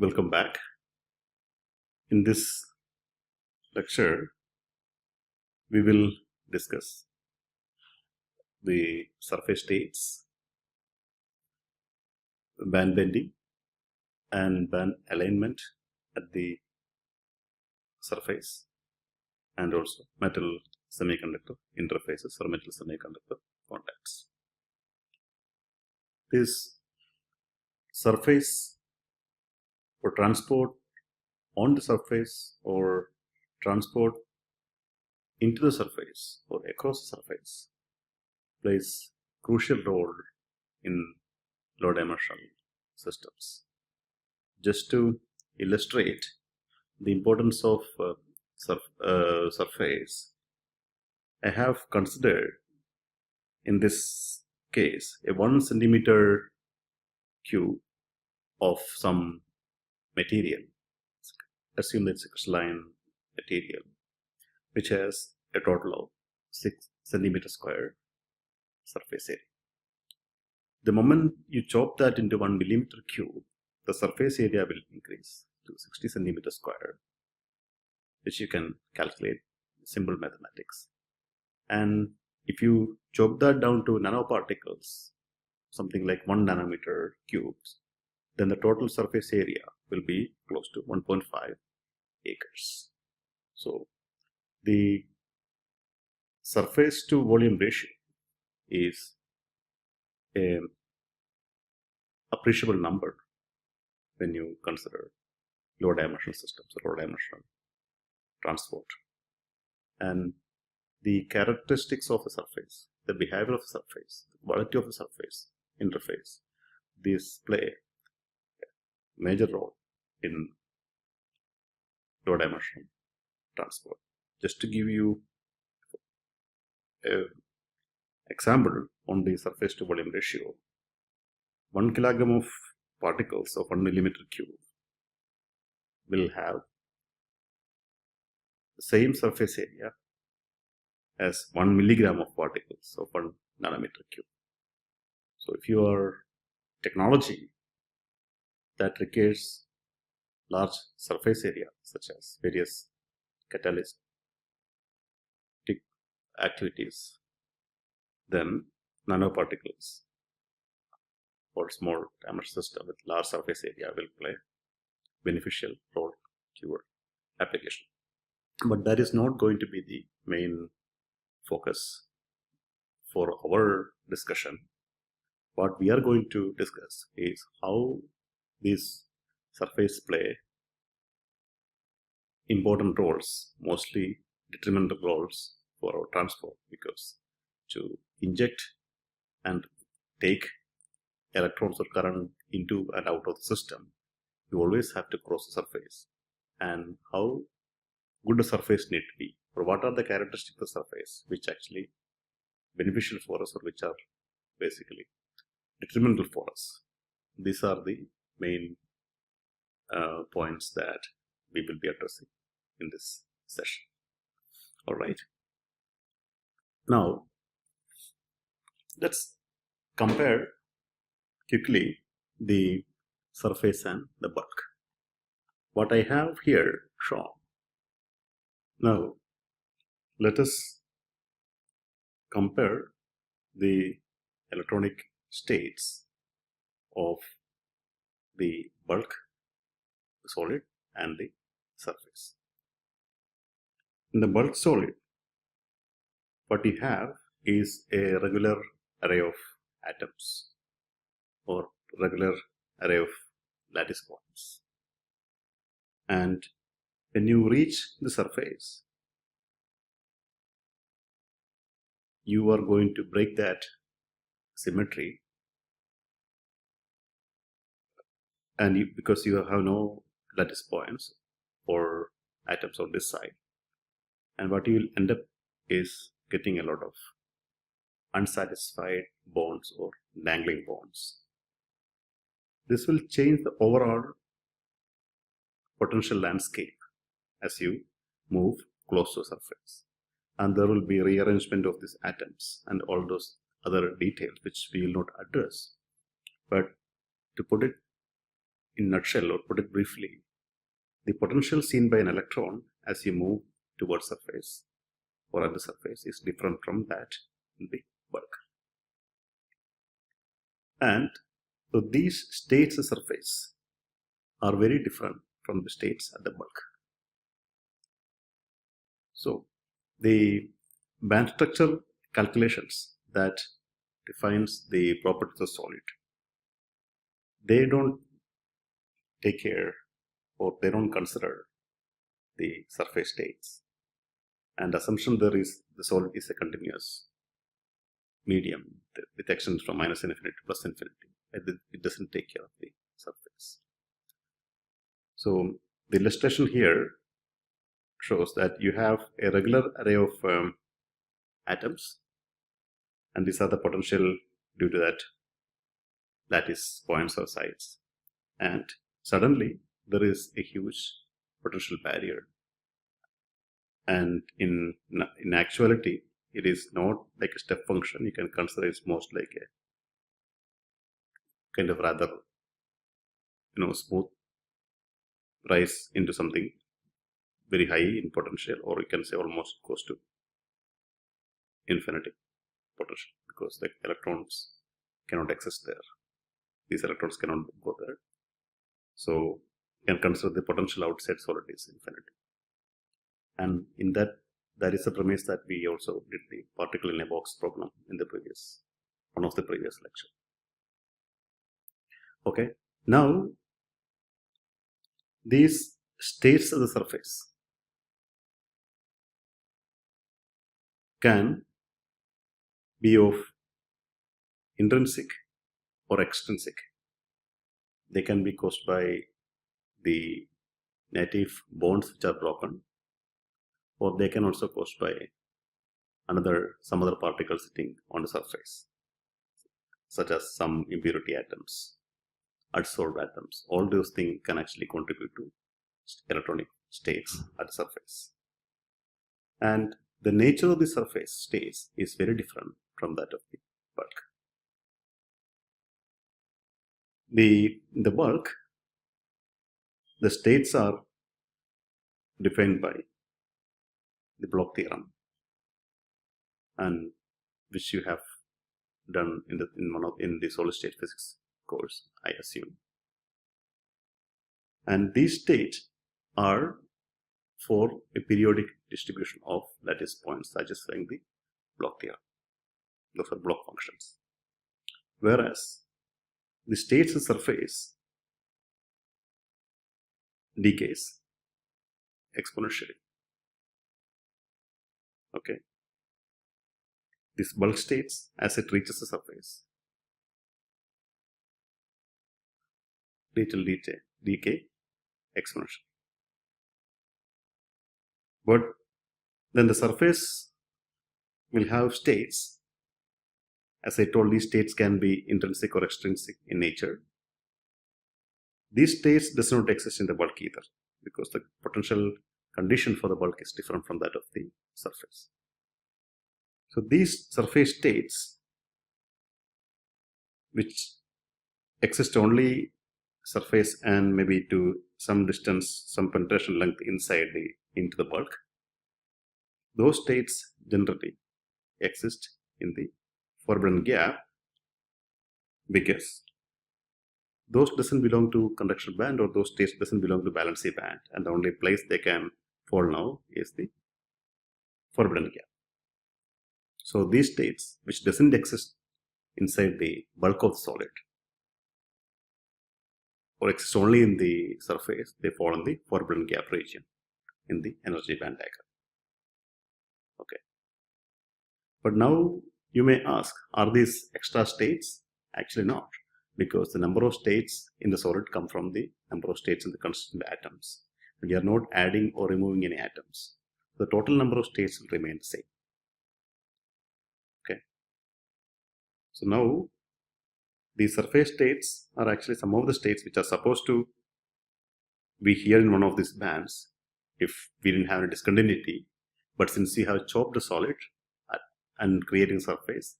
Welcome back. In this lecture, we will discuss the surface states, band bending, and band alignment at the surface, and also metal semiconductor interfaces or metal semiconductor contacts. This surface for transport on the surface or transport into the surface or across the surface plays crucial role in low dimensional systems. Just to illustrate the importance of surface, I have considered in this case a 1 centimeter cube of some material. Assume that it's a crystalline material which has a total of 6 centimeter square surface area. The moment you chop that into 1 millimeter cube, the surface area will increase to 60 centimeter square, which you can calculate simple mathematics. And if you chop that down to nanoparticles, something like 1 nanometer cubes, then the total surface area will be close to 1.5 acres. So the surface to volume ratio is an appreciable number when you consider low dimensional systems or low dimensional transport. And the characteristics of the surface, the behavior of the surface, the quality of the surface interface, these play a major role in low dimensional transport. Just to give you an example on the surface to volume ratio, 1 kilogram of particles of 1 millimeter cube will have the same surface area as 1 milligram of particles of 1 nanometer cube. So if your technology that requires large surface area, such as various catalytic activities, then nanoparticles or small diameter system with large surface area will play beneficial role to your application. But that is not going to be the main focus for our discussion. What we are going to discuss is how these surface play important roles, mostly detrimental roles for our transport, because to inject and take electrons or current into and out of the system, you always have to cross the surface. And how good the surface need to be, or what are the characteristics of the surface which actually beneficial for us or which are basically detrimental for us. These are the main points that we will be addressing in this session. All right. Now, let's compare quickly the surface and the bulk. What I have here shown. Now, let us compare the electronic states of the bulk, the solid, and the surface. In the bulk solid, what we have is a regular array of atoms or regular array of lattice points. And when you reach the surface, you are going to break that symmetry, and because you have no lattice points or atoms on this side, and what you will end up is getting a lot of unsatisfied bonds or dangling bonds. This will change the overall potential landscape as you move close to the surface, and there will be rearrangement of these atoms and all those other details which we will not address. But to put it in nutshell, or put it briefly, the potential seen by an electron as you move towards surface or at the surface is different from that in the bulk. And so these states at the surface are very different from the states at the bulk. So the band structure calculations that defines the properties of solid, they don't take care, or they don't consider the surface states. And assumption there is the solid is a continuous medium with extents from minus infinity to plus infinity. It doesn't take care of the surface. So the illustration here shows that you have a regular array of atoms, and these are the potential due to that lattice points or sites. And suddenly there is a huge potential barrier. And in actuality, it is not like a step function. You can consider it's most like a kind of rather, smooth rise into something very high in potential, or you can say almost close to infinity potential, because the electrons cannot exist there. These electrons cannot go there. So you can consider the potential outside solid is infinity. And in that is the premise that we also did the particle in a box problem in the one of the previous lecture. Okay, now these states of the surface can be of intrinsic or extrinsic. They can be caused by the native bonds which are broken, or they can also caused by some other particle sitting on the surface, such as some impurity atoms, adsorbed atoms. All those things can actually contribute to electronic states at the surface. And the nature of the surface states is very different from that of the bulk. In the bulk, the states are defined by the Bloch theorem, and which you have done in the solid state physics course, I assume. And these states are for a periodic distribution of lattice points satisfying the Bloch theorem. Those are Bloch functions. Whereas the states of surface decays exponentially. Okay. This bulk states, as it reaches the surface, it will decay exponentially. But then the surface will have states. As I told, these states can be intrinsic or extrinsic in nature. These states does not exist in the bulk either, because the potential condition for the bulk is different from that of the surface. So these surface states, which exist only surface and maybe to some distance, some penetration length into the bulk, those states generally exist in the forbidden gap, because those doesn't belong to conduction band, or those states doesn't belong to valency band, and the only place they can fall now is the forbidden gap. So these states, which doesn't exist inside the bulk of the solid, or exist only in the surface, they fall in the forbidden gap region in the energy band diagram. Okay. But now you may ask, are these extra states? Actually not, because the number of states in the solid come from the number of states in the constant atoms. We are not adding or removing any atoms. The total number of states will remain the same. Okay. So now the surface states are actually some of the states which are supposed to be here in one of these bands if we didn't have a discontinuity. But since we have chopped the solid and creating surface,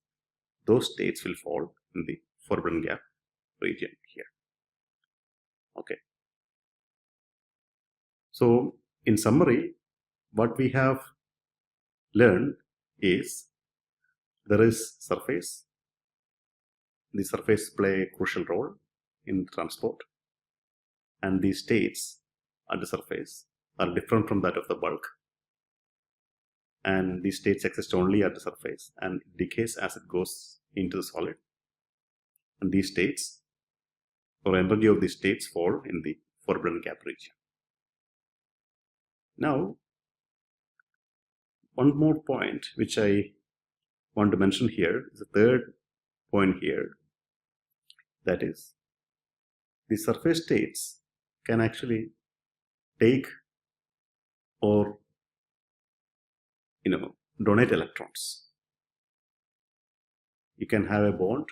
those states will fall in the forbidden gap region here. Okay. So in summary, what we have learned is there is surface. The surface play a crucial role in transport, and the states at the surface are different from that of the bulk, and these states exist only at the surface and decays as it goes into the solid, and these states or energy of these states fall in the forbidden gap region. Now, one more point which I want to mention here is the third point here, that is the surface states can actually take or donate electrons. You can have a bond,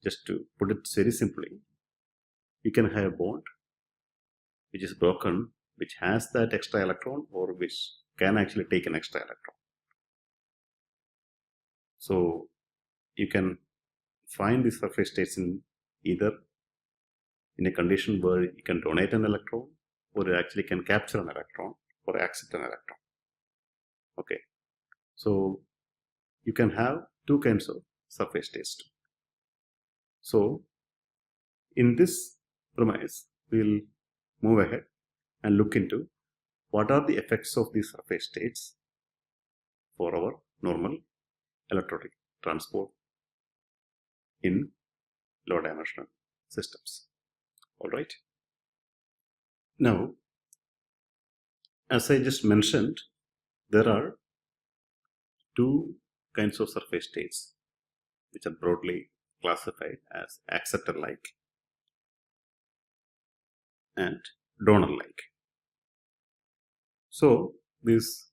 just to put it very simply, you can have a bond which is broken, which has that extra electron, or which can actually take an extra electron. So you can find the surface states in either in a condition where you can donate an electron, or you actually can capture an electron or accept an electron. Okay, so you can have two kinds of surface states too. So in this premise, we'll move ahead and look into what are the effects of these surface states for our normal electronic transport in low dimensional systems. All right. Now, as I just mentioned, there are two kinds of surface states which are broadly classified as acceptor-like and donor-like. So these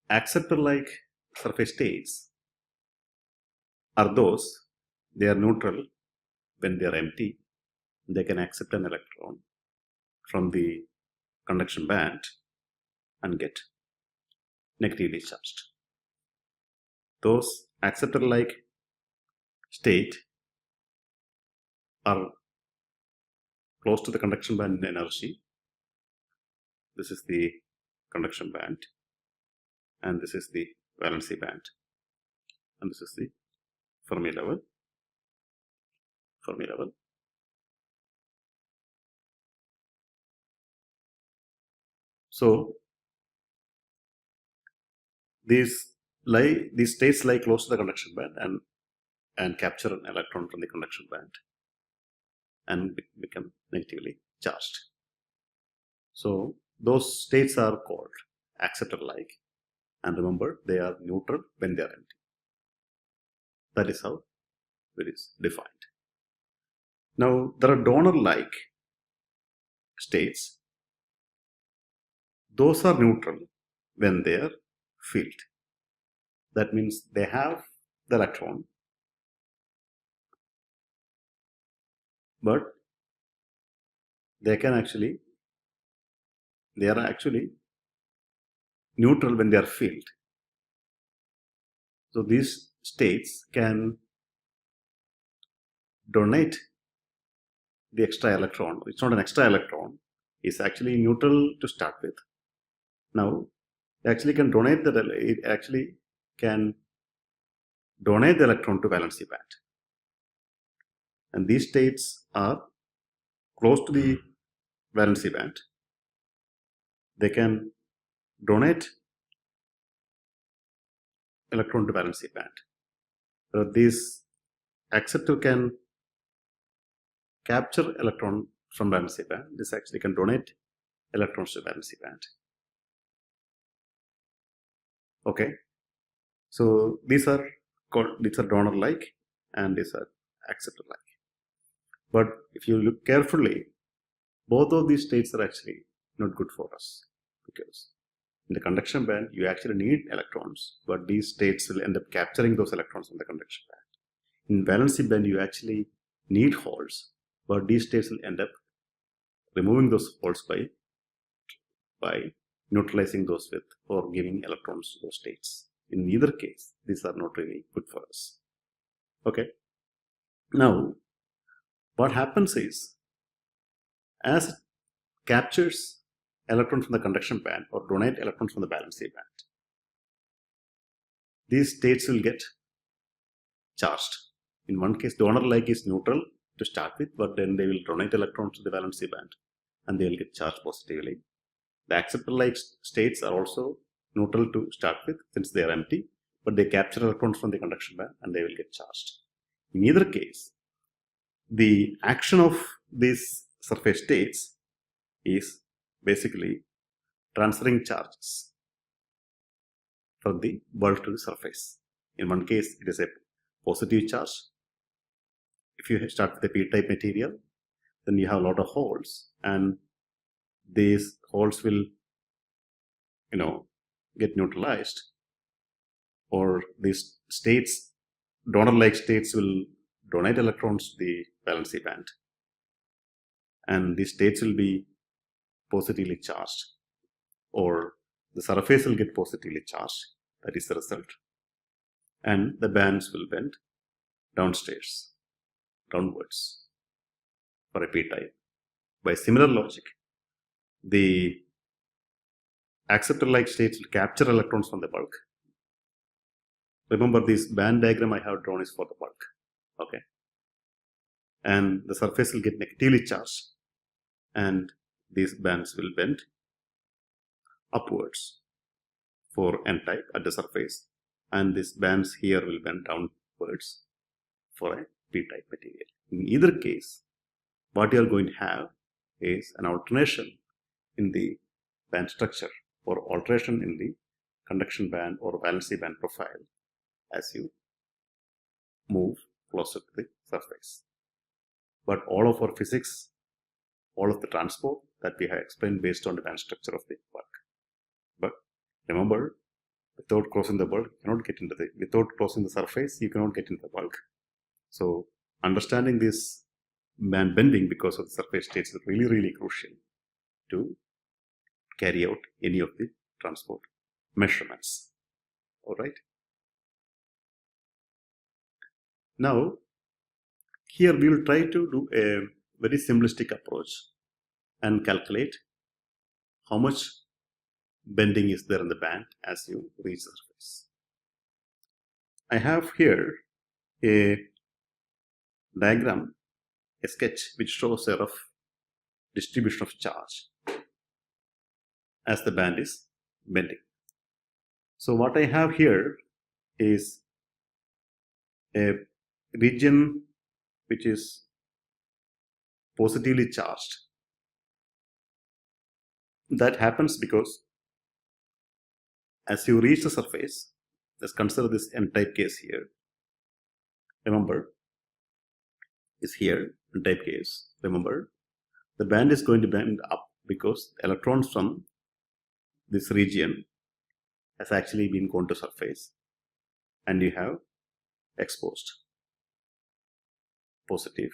acceptor-like surface states are those, they are neutral when they are empty. They can accept an electron from the conduction band and get negatively charged. Those acceptor-like state are close to the conduction band in energy. This is the conduction band, and this is the valency band, and this is the Fermi level. So these states lie close to the conduction band and capture an electron from the conduction band and become negatively charged. So those states are called acceptor-like, and remember, they are neutral when they are empty. That is how it is defined. Now, there are donor-like states. Those are neutral when they are filled. That means they have the electron, but they are actually neutral when they are filled. So these states can donate the extra electron. It's not an extra electron, it's actually neutral to start with. Now, it actually can donate the electron to valency band. And these states are close to the valency band. They can donate electron to valency band. These acceptor can capture electron from valency band. This actually can donate electrons to valency band. Okay, so these are donor-like and these are acceptor-like. But if you look carefully, both of these states are actually not good for us, because in the conduction band you actually need electrons, but these states will end up capturing those electrons from the conduction band. In valency band you actually need holes, but these states will end up removing those holes by neutralizing those with or giving electrons to those states. In either case, these are not really good for us. Okay. Now, what happens is, as it captures electrons from the conduction band or donate electrons from the valency band, these states will get charged. In one case, donor-like is neutral to start with, but then they will donate electrons to the valency band and they will get charged positively. The acceptor-like states are also neutral to start with since they are empty, but they capture electrons from the conduction band and they will get charged. In either case, the action of these surface states is basically transferring charges from the bulk to the surface. In one case, it is a positive charge. If you start with a p-type material, then you have a lot of holes, and these holes will, get neutralized, or these states, donor-like states, will donate electrons to the valency band, and these states will be positively charged, or the surface will get positively charged. That is the result, and the bands will bend downwards for a p-type. By similar logic, the acceptor-like states will capture electrons from the bulk. Remember, this band diagram I have drawn is for the bulk, okay? And the surface will get negatively charged, and these bands will bend upwards for n-type at the surface, and these bands here will bend downwards for a p-type material. In either case, what you are going to have is an alternation in the band structure or alteration in the conduction band or valency band profile as you move closer to the surface. But all of our physics, all of the transport that we have explained based on the band structure of the bulk. But remember, without crossing the bulk, you cannot get into without crossing the surface, you cannot get into the bulk. So understanding this band bending because of the surface states is really, really crucial to carry out any of the transport measurements. All right. Now, here we will try to do a very simplistic approach and calculate how much bending is there in the band as you reach the surface. I have here a diagram, a sketch which shows a rough distribution of charge as the band is bending. So what I have here is a region which is positively charged. That happens because as you reach the surface, let's consider this n-type case here. Remember, is here, n-type case. Remember, the band is going to bend up because electrons from this region has actually been gone to surface, and you have exposed positive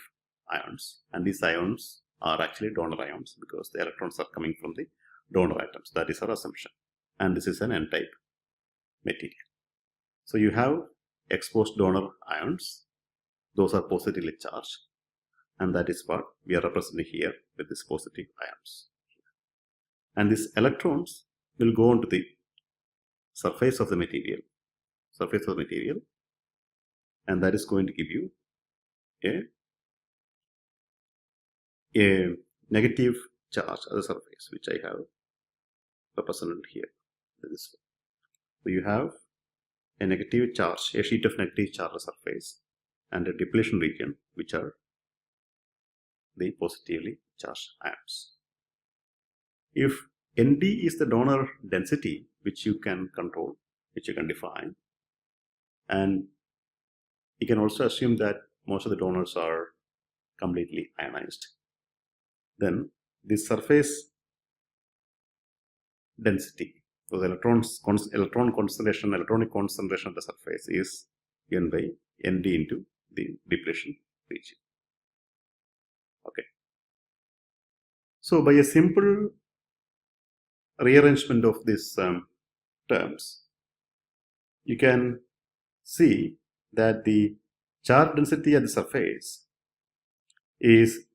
ions, and these ions are actually donor ions because the electrons are coming from the donor atoms. That is our assumption, and this is an n-type material. So you have exposed donor ions, those are positively charged, and that is what we are representing here with these positive ions. And these electrons will go onto the surface of the material, and that is going to give you a negative charge at the surface, which I have represented here. This way. So you have a negative charge, a sheet of negative charge at the surface, and a depletion region, which are the positively charged ions. If Nd is the donor density, which you can control, which you can define, and you can also assume that most of the donors are completely ionized, then the surface density, so the electronic concentration at the surface is N by Nd into the depletion region. Okay. So by a simple rearrangement of these terms, you can see that the charge density at the surface is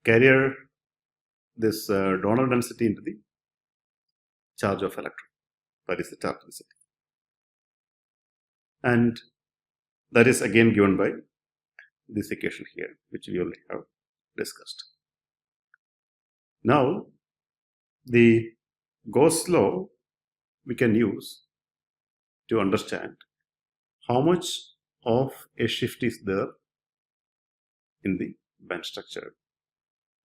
carrier this donor density into the charge of electron. That is the charge density. And that is again given by this equation here, which we already have discussed. Now, the Gauss law we can use to understand how much of a shift is there in the band structure,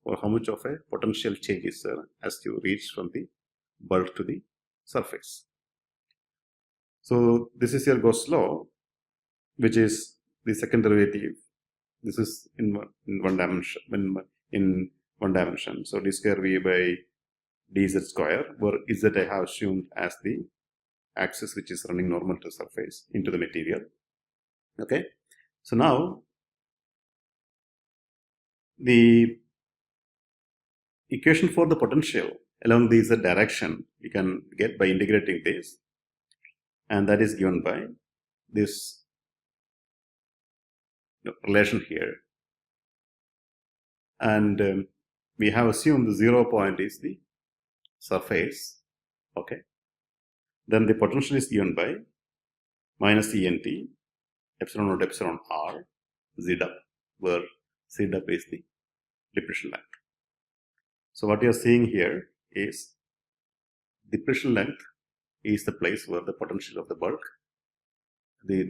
or how much of a potential change is there as you reach from the bulk to the surface. So this is your Gauss law, which is the second derivative. This is in one dimension. In one dimension. So d square v by dz square, where z I have assumed as the axis which is running normal to surface into the material. Okay. So now the equation for the potential along the z direction we can get by integrating this, and that is given by this relation here. And we have assumed the 0 point is the surface. Okay. Then the potential is given by minus ENT epsilon naught epsilon r z up, where z up is the depletion length. So what you are seeing here is depletion length is the place where the potential of the bulk, the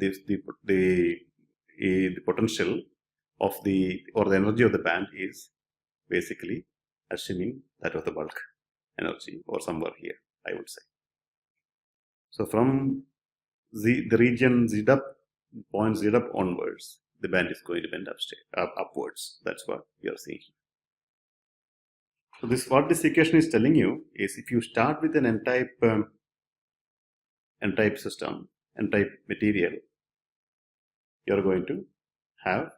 potential of the, or the energy of the band is basically assuming that of the bulk energy, or somewhere here, I would say. So from the region z up, point z up onwards, the band is going to bend upwards. That's what you are seeing here. So what this equation is telling you is, if you start with an n-type system, n-type material, you are going to have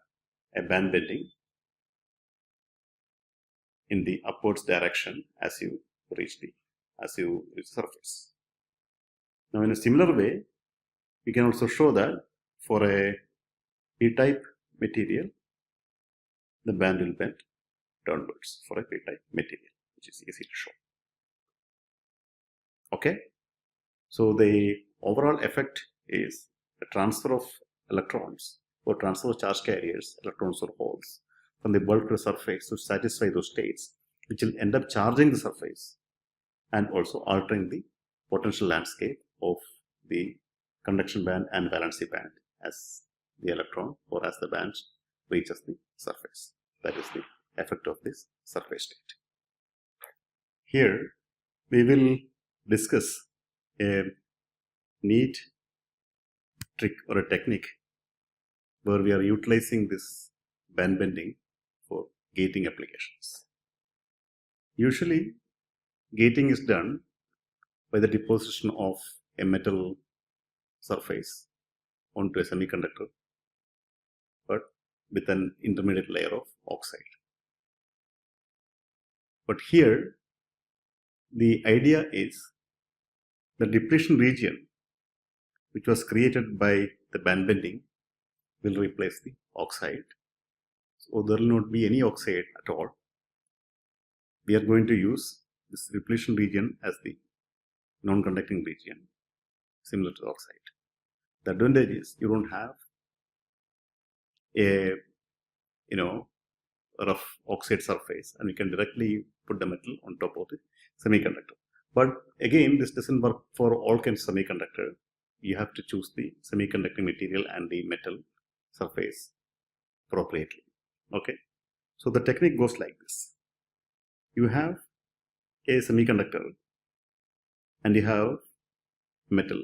a band bending in the upwards direction as you reach the surface. Now, in a similar way, we can also show that for a p-type material, the band will bend downwards for a p-type material, which is easy to show. Okay. So the overall effect is a transfer of electrons, or transfer of charge carriers, electrons or holes, from the bulk to the surface to satisfy those states, which will end up charging the surface and also altering the potential landscape of the conduction band and valency band as the electron, or as the band reaches the surface. That is the effect of this surface state. Here we will discuss a neat trick or a technique where we are utilizing this band bending for gating applications. Usually, gating is done by the deposition of a metal surface onto a semiconductor, but with an intermediate layer of oxide. But here, the idea is the depletion region, which was created by the band bending, will replace the oxide. So there will not be any oxide at all. We are going to use this depletion region as the non-conducting region, similar to the oxide. The advantage is you don't have a rough oxide surface, and you can directly put the metal on top of the semiconductor. But again, this doesn't work for all kinds of semiconductor. You have to choose the semiconducting material and the metal surface appropriately. Okay, so the technique goes like this. You have a semiconductor and you have metal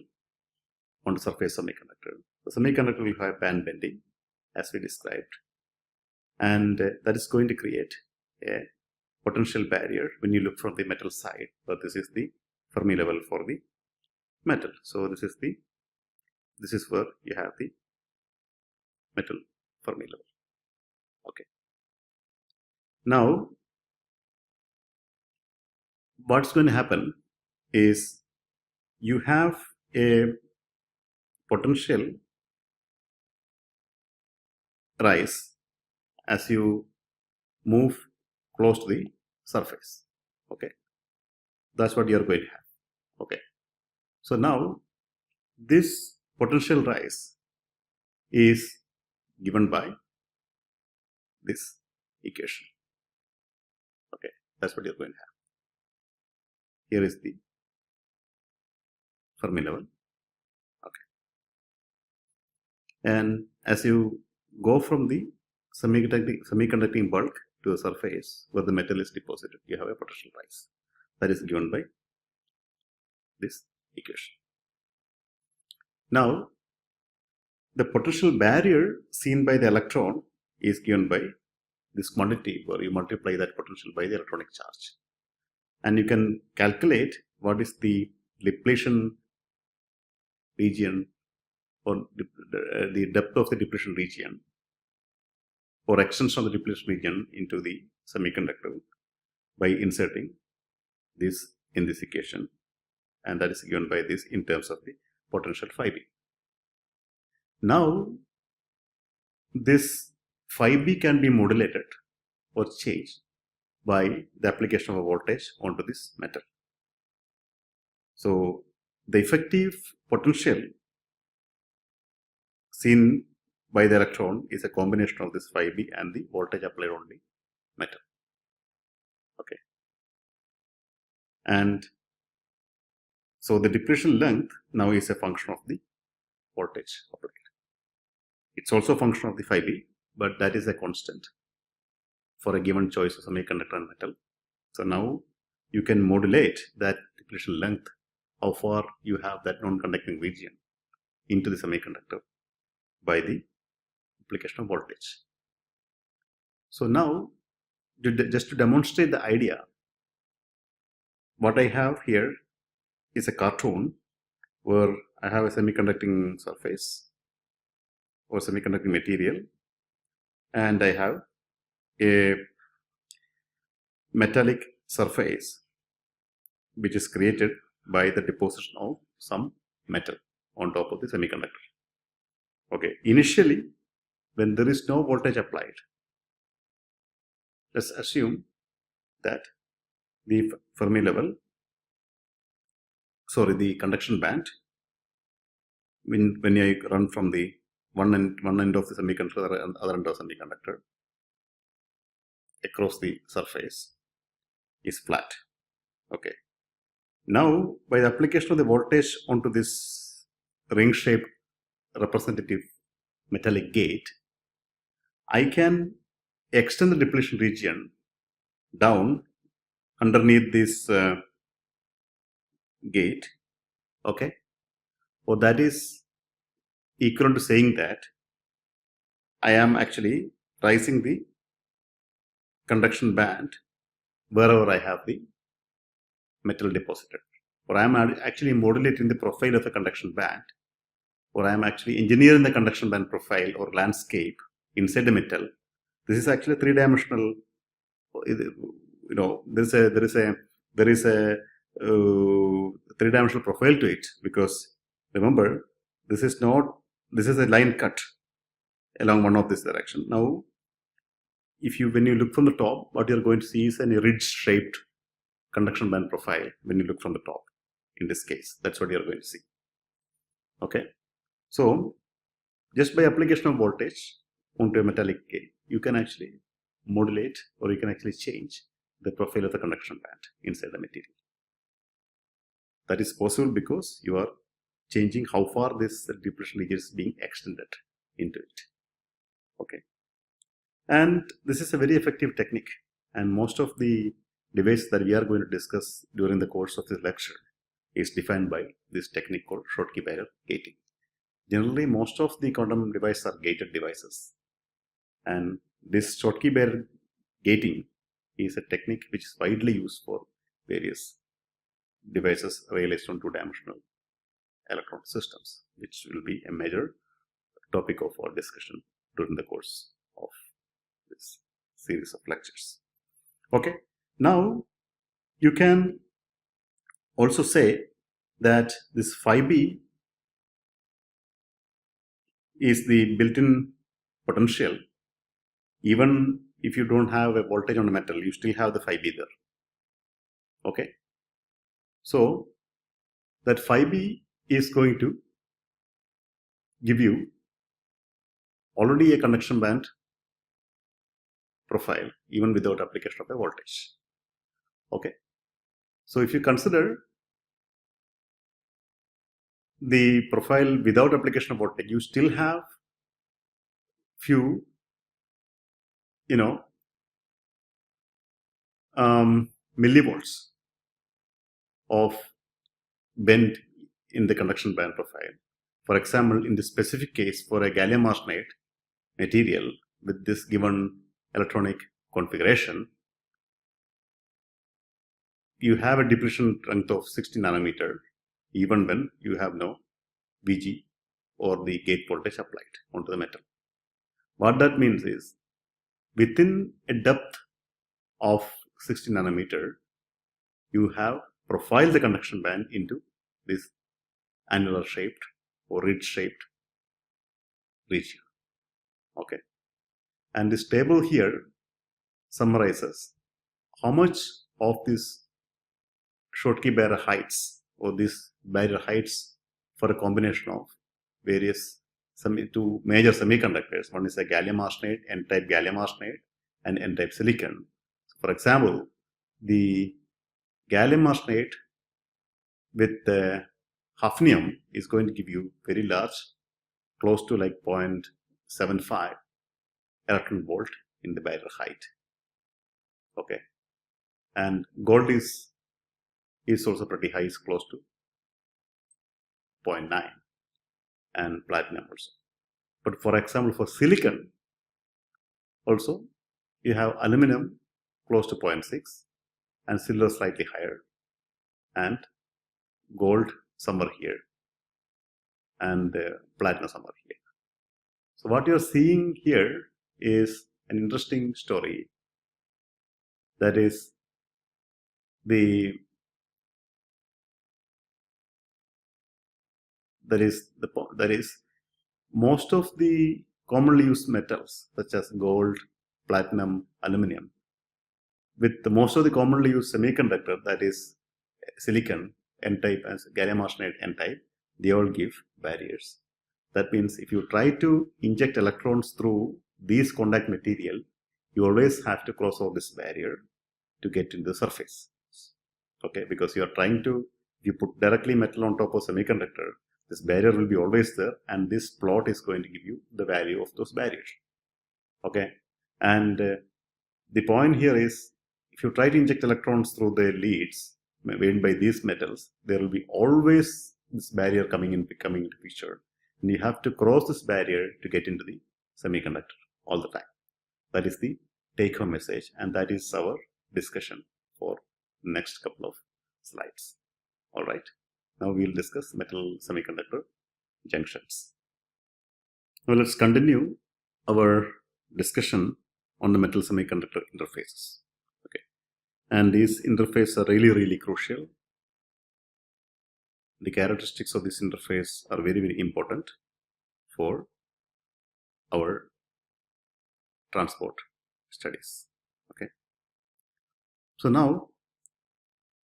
on the surface semiconductor. The semiconductor will have band bending, as we described, and that is going to create a potential barrier when you look from the metal side. But this is the Fermi level for the metal. So this is where you have the metal Fermi level. Okay. Now, what's going to happen is you have a potential rise as you move close to the surface. Okay, that's what you're going to have. Okay, so now this potential rise is given by this equation. Okay, that's what you're going to have. Here is the Fermi level. Okay, and as you go from the semiconducting bulk to the surface where the metal is deposited, you have a potential rise that is given by this equation. Now, the potential barrier seen by the electron is given by this quantity where you multiply that potential by the electronic charge. And you can calculate what is the depletion region or the depth of the depletion region or extension of the depletion region into the semiconductor by inserting this in this equation, and that is given by this in terms of the potential phi b. Now, this phi b can be modulated or changed by the application of a voltage onto this metal. So, the effective potential seen by the electron is a combination of this phi b and the voltage applied on the metal. Okay, and so the depletion length now is a function of the voltage applied. It's also a function of the phi b, but that is a constant for a given choice of semiconductor and metal. So now you can modulate that depletion length, how far you have that non-conducting region into the semiconductor by the application of voltage. So now, just to demonstrate the idea, what I have here is a cartoon where I have a semiconducting surface or semiconducting material, and I have a metallic surface which is created by the deposition of some metal on top of the semiconductor. Okay, initially when there is no voltage applied, let's assume that the Fermi level, the conduction band, when I run from the one end of the semiconductor and other end of the semiconductor across the surface is flat. Okay, now by the application of the voltage onto this ring-shaped representative metallic gate, I can extend the depletion region down underneath this gate. Okay, well, that is equivalent to saying that I am actually rising the conduction band wherever I have the metal deposited, or I am actually modulating the profile of the conduction band, or I am actually engineering the conduction band profile or landscape inside the metal. This is actually a three-dimensional. There is a three-dimensional profile to it, because remember, this is a line cut along one of this direction. Now, when you look from the top, what you're going to see is a ridge-shaped conduction band profile when you look from the top. In this case, that's what you're going to see. Okay, so just by application of voltage onto a metallic gate, you can actually modulate, or you can actually change the profile of the conduction band inside the material. That is possible because you are changing how far this depletion region is being extended into it. Okay, and this is a very effective technique, and most of the devices that we are going to discuss during the course of this lecture is defined by this technique called Schottky barrier gating. Generally, most of the quantum devices are gated devices, and this Schottky barrier gating is a technique which is widely used for various devices realized on two-dimensional electronic systems, which will be a major topic of our discussion during the course of this series of lectures. Okay, now you can also say that this phi b is the built-in potential. Even if you don't have a voltage on a metal, you still have the phi b there. Okay. So that 5B is going to give you already a conduction band profile even without application of a voltage. Okay. So if you consider the profile without application of voltage, you still have few, millivolts of bend in the conduction band profile. For example, in the specific case for a gallium arsenide material with this given electronic configuration, you have a depletion strength of 60 nanometer even when you have no VG or the gate voltage applied onto the metal. What that means is, within a depth of 60 nanometer, you have profiled the conduction band into this annular shaped or ridge shaped region. Okay. And this table here summarizes how much of this Schottky barrier heights or these barrier heights for a combination of various two major semiconductors. One is a gallium arsenide, N-type gallium arsenide, and N-type silicon. So for example, the gallium arsenide with the hafnium is going to give you very large, close to like 0.75 electron volt in the barrier height. Okay, and gold is also pretty high, is close to 0.9, and platinum also. But for example, for silicon also, you have aluminum close to 0.6 and silver slightly higher, and gold somewhere here, and platinum somewhere here. So what you're seeing here is an interesting story. That is most of the commonly used metals such as gold, platinum, aluminum, with most of the commonly used semiconductor, that is silicon N-type and gallium arsenide N-type, they all give barriers. That means if you try to inject electrons through these contact material, you always have to cross over this barrier to get into the surface. Okay, because you are trying to, if you put directly metal on top of semiconductor, this barrier will be always there, and this plot is going to give you the value of those barriers. Okay, and the point here is, if you try to inject electrons through the leads made by these metals, there will be always this barrier coming into picture, and you have to cross this barrier to get into the semiconductor all the time. That is the take-home message, and that is our discussion for next couple of slides. All right. Now we will discuss metal semiconductor junctions. Now let's continue our discussion on the metal semiconductor interfaces. Okay, and these interfaces are really crucial. The characteristics of this interface are very important for our transport studies. Okay, so now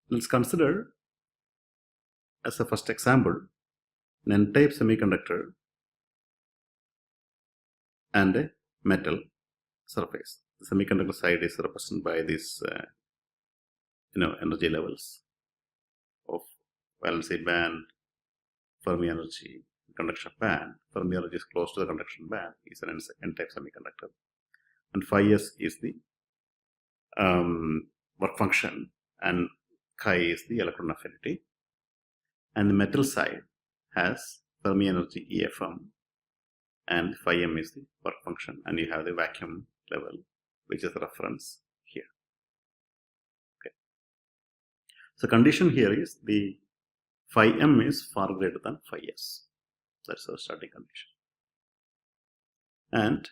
let's consider as a first example an N-type semiconductor and a metal surface. The semiconductor side is represented by this energy levels of valency band, Fermi energy, conduction band. Fermi energy is close to the conduction band, is an N-type semiconductor, and phi s is the work function, and chi is the electron affinity. And the metal side has Fermi energy EFM, and phi m is the work function, and you have the vacuum level, which is the reference here. Okay. So condition here is the phi m is far greater than phi s. That's our starting condition. And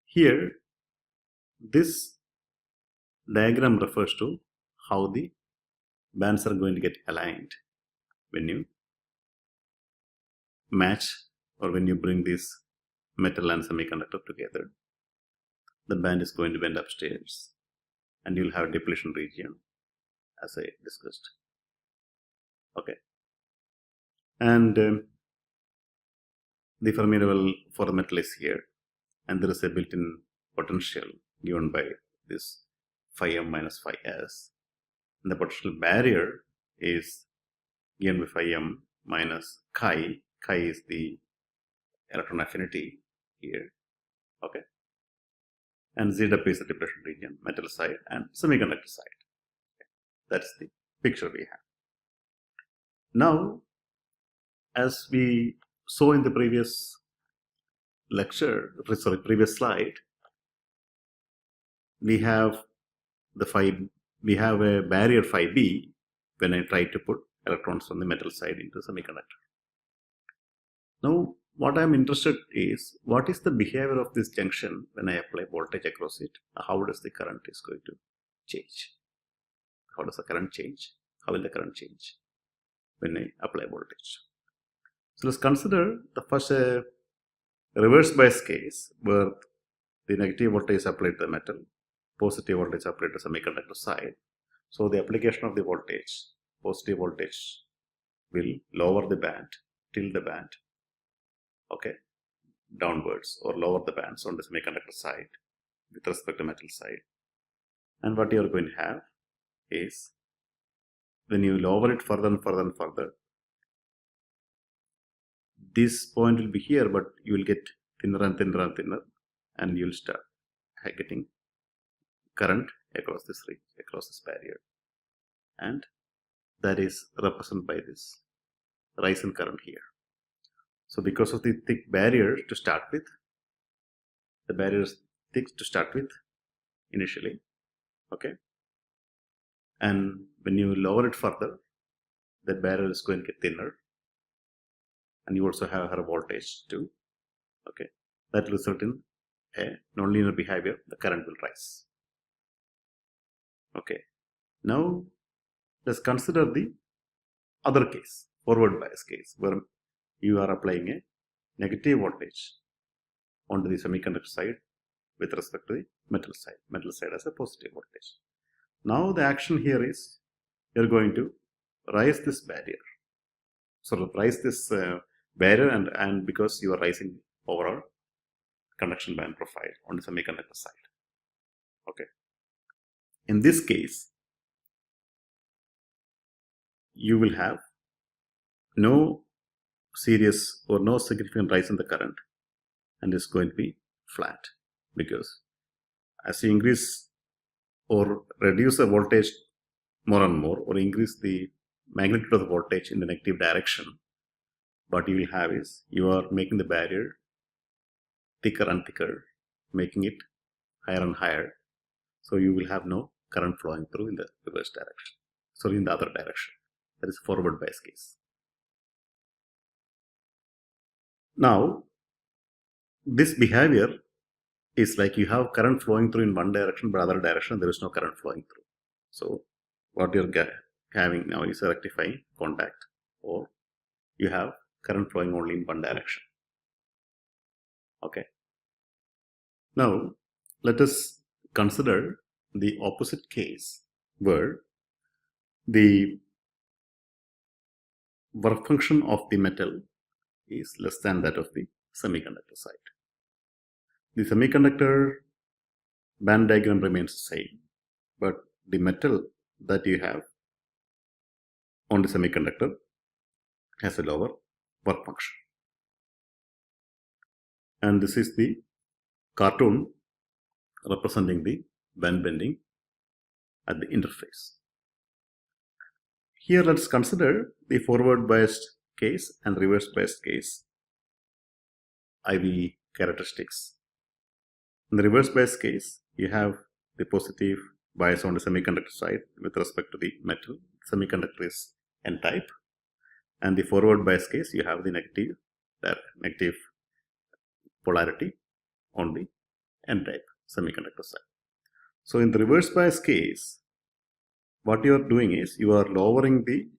here, this diagram refers to how the bands are going to get aligned when you match, or when you bring this metal and semiconductor together. The band is going to bend upstairs, and you'll have a depletion region, as I discussed. Okay. And the Fermi level for the metal is here, and there is a built-in potential given by this phi m minus phi s. And the potential barrier is given by phi m minus chi. Chi is the electron affinity here. Okay. And ZW is the depletion region, metal side and semiconductor side. Okay. That's the picture we have. Now, as we saw in the previous lecture, sorry, previous slide, we have we have a barrier phi b when I try to put electrons from the metal side into the semiconductor. Now, what I'm interested is, what is the behavior of this junction when I apply voltage across it? How does the current is going to change? How does the current change? How will the current change when I apply voltage? So let's consider the first reverse bias case where the negative voltage is applied to the metal, positive voltage is applied to the semiconductor side. So the application of the voltage, positive voltage will lower the band, tilt the band, okay, downwards, or lower the bands on the semiconductor side with respect to metal side. And what you are going to have is, when you lower it further and further and further, this point will be here, but you will get thinner and thinner and thinner, and you will start getting current across this ring, across this barrier, and that is represented by this rise in current here. So because of the thick barrier to start with, the barrier is thick to start with initially, okay, and when you lower it further, the barrier is going to get thinner, and you also have higher voltage too, okay. That will result in a nonlinear behavior. The current will rise. Okay. Now let's consider the other case, forward bias case, where you are applying a negative voltage onto the semiconductor side with respect to the metal side as a positive voltage. Now the action here is, you're going to rise this barrier. So rise this barrier, and because you are rising overall conduction band profile on the semiconductor side. Okay. In this case, you will have no serious or no significant rise in the current, and it's going to be flat, because as you increase or reduce the voltage more and more, or increase the magnitude of the voltage in the negative direction, what you will have is, you are making the barrier thicker and thicker, making it higher and higher. So you will have no current flowing through in the reverse direction, sorry, in the other direction. That is forward bias case. Now, this behavior is like, you have current flowing through in one direction, but other direction there is no current flowing through. So what you're having now is a rectifying contact, or you have current flowing only in one direction. Okay. Now let us consider the opposite case, where the work function of the metal is less than that of the semiconductor side. The semiconductor band diagram remains the same, but the metal that you have on the semiconductor has a lower work function. And this is the cartoon representing the band bending at the interface. Here let's consider the forward biased case and reverse biased case IV characteristics. In the reverse bias case, you have the positive bias on the semiconductor side with respect to the metal. Semiconductor is N-type, and the forward bias case, you have the negative polarity on the N-type semiconductor side. So in the reverse bias case, what you are doing is, you are lowering the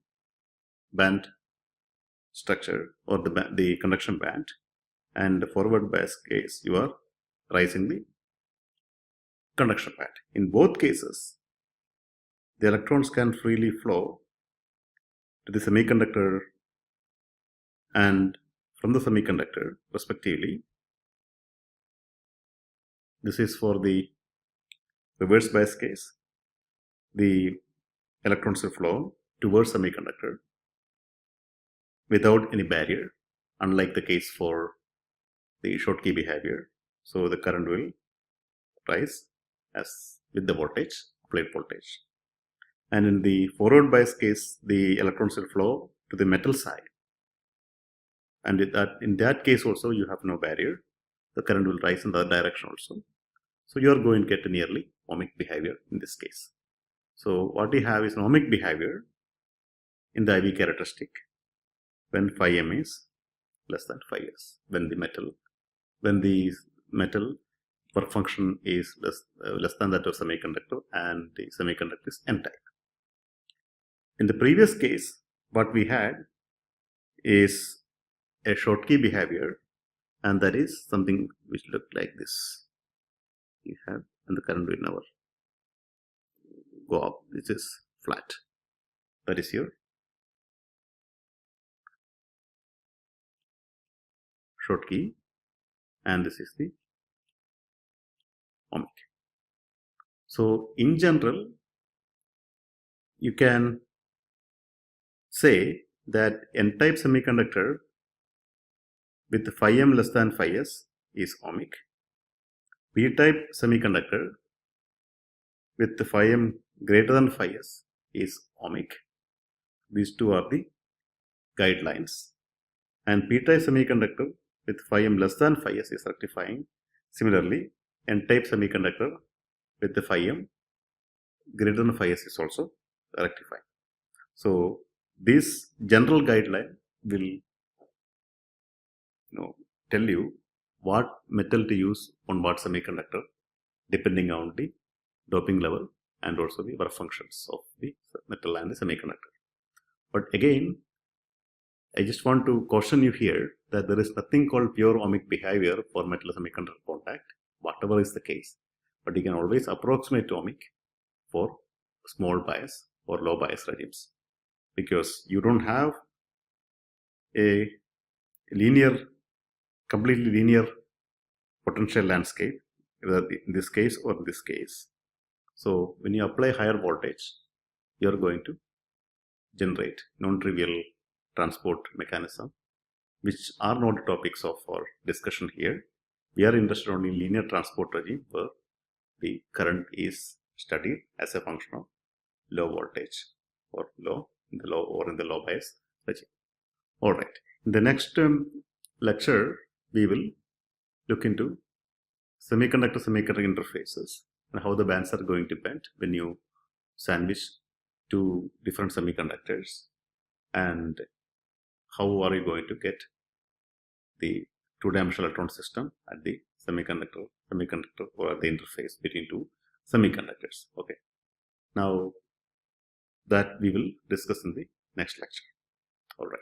band structure, or the conduction band, and the forward bias case, you are rising the conduction band. In both cases, the electrons can freely flow to the semiconductor and from the semiconductor respectively. This is for the reverse bias case. The electrons will flow towards semiconductor without any barrier, unlike the case for the Schottky behavior. So the current will rise as with the voltage, applied voltage. And in the forward bias case, the electrons will flow to the metal side. And in that case also, you have no barrier. The current will rise in the other direction also. So you are going to get nearly ohmic behavior in this case. So what we have is an ohmic behavior in the IV characteristic when phi m is less than phi s. When the metal work function is less than that of semiconductor and the semiconductor is n-type. In the previous case, what we had is a Schottky behavior, and that is something which looked like this. You have, and the current will never go up. This is flat. That is your Schottky, and this is the ohmic. So in general, you can say that n-type semiconductor with phi m less than phi s is ohmic. P-type semiconductor with phi m greater than phi s is ohmic. These two are the guidelines. And P-type semiconductor with phi m less than phi s is rectifying. Similarly, N-type semiconductor with the phi m greater than phi s is also rectifying. So this general guideline will tell you what metal to use on what semiconductor depending on the doping level and also the work functions of the metal and the semiconductor. But again, I just want to caution you here that there is nothing called pure ohmic behavior for metal semiconductor contact, whatever is the case. But you can always approximate ohmic for small bias or low bias regimes, because you don't have a completely linear potential landscape, whether in this case or in this case. So when you apply higher voltage, you are going to generate non-trivial transport mechanism, which are not the topics of our discussion here. We are interested only in linear transport regime where the current is studied as a function of low voltage or in the low bias regime. All right. In the next lecture, we will look into semiconductor interfaces and how the bands are going to bend when you sandwich two different semiconductors, and how are you going to get the two-dimensional electron system at the semiconductor or at the interface between two semiconductors. Okay. Now that we will discuss in the next lecture. All right.